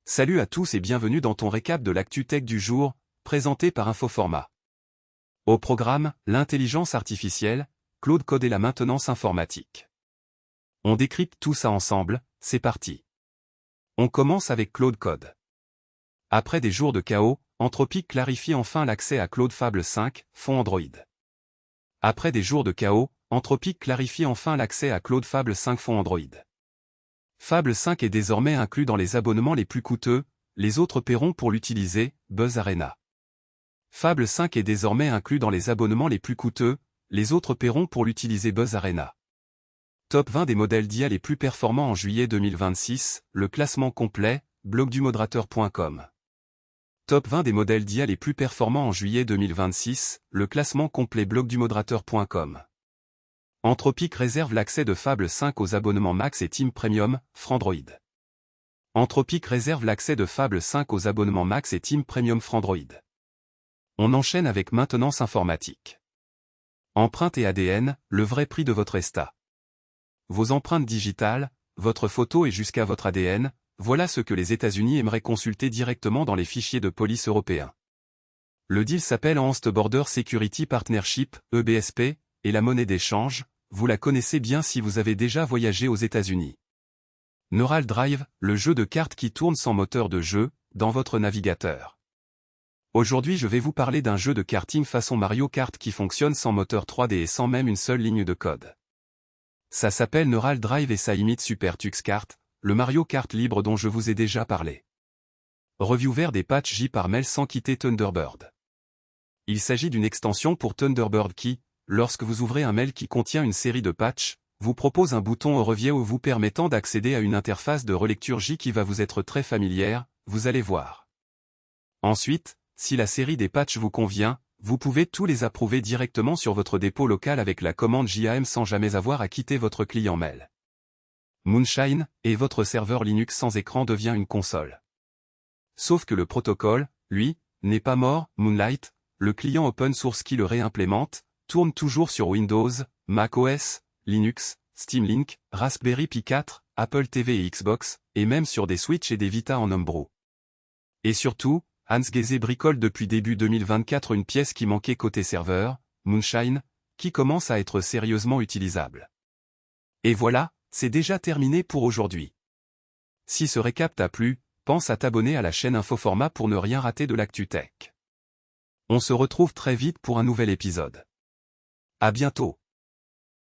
Salut à tous et bienvenue dans ton récap de l'actu tech du jour, présenté par Infoformat. Au programme, l'intelligence artificielle, Claude Code et la maintenance informatique. On décrypte tout ça ensemble, c'est parti. On commence avec Claude Code. Après des jours de chaos, Anthropic clarifie enfin l'accès à Claude Fable 5, fond Android. Après des jours de chaos, Anthropic clarifie enfin l'accès à Claude Fable 5 fond Android. Fable 5 est désormais inclus dans les abonnements les plus coûteux, les autres paieront pour l'utiliser, Buzz Arena. Fable 5 est désormais inclus dans les abonnements les plus coûteux, les autres paieront pour l'utiliser Buzz Arena. Top 20 des modèles d'IA les plus performants en juillet 2026, le classement complet, blogdumoderateur.com. Top 20 des modèles d'IA les plus performants en juillet 2026, le classement complet blogdumoderateur.com. Anthropic réserve l'accès de Fable 5 aux abonnements Max et Team Premium, Frandroid. Anthropic réserve l'accès de Fable 5 aux abonnements Max et Team Premium Frandroid. On enchaîne avec maintenance informatique. Empreinte et ADN, le vrai prix de votre ESTA. Vos empreintes digitales, votre photo et jusqu'à votre ADN, voilà ce que les États-Unis aimeraient consulter directement dans les fichiers de police européens. Le deal s'appelle Enhanced Border Security Partnership, EBSP, et la monnaie d'échange, vous la connaissez bien si vous avez déjà voyagé aux États-Unis. Neural Drive, le jeu de cartes qui tourne sans moteur de jeu, dans votre navigateur. Aujourd'hui je vais vous parler d'un jeu de karting façon Mario Kart qui fonctionne sans moteur 3D et sans même une seule ligne de code. Ça s'appelle Neural Drive et ça imite Super Tux Kart, le Mario Kart libre dont je vous ai déjà parlé. Review vert des patchs J par mail sans quitter Thunderbird. Il s'agit d'une extension pour Thunderbird qui, lorsque vous ouvrez un mail qui contient une série de patchs, vous propose un bouton au review vous permettant d'accéder à une interface de relecture J qui va vous être très familière, vous allez voir. Ensuite, si la série des patchs vous convient, vous pouvez tous les approuver directement sur votre dépôt local avec la commande JAM sans jamais avoir à quitter votre client mail. Moonshine, et votre serveur Linux sans écran devient une console. Sauf que le protocole, lui, n'est pas mort, Moonlight, le client open source qui le réimplémente, tourne toujours sur Windows, Mac OS, Linux, Steam Link, Raspberry Pi 4, Apple TV et Xbox, et même sur des Switch et des Vita en Homebrew. Et surtout, Hans Geze bricole depuis début 2024 une pièce qui manquait côté serveur, Moonshine, qui commence à être sérieusement utilisable. Et voilà, c'est déjà terminé pour aujourd'hui. Si ce récap t'a plu, pense à t'abonner à la chaîne Infoformat pour ne rien rater de l'actu tech. On se retrouve très vite pour un nouvel épisode. À bientôt.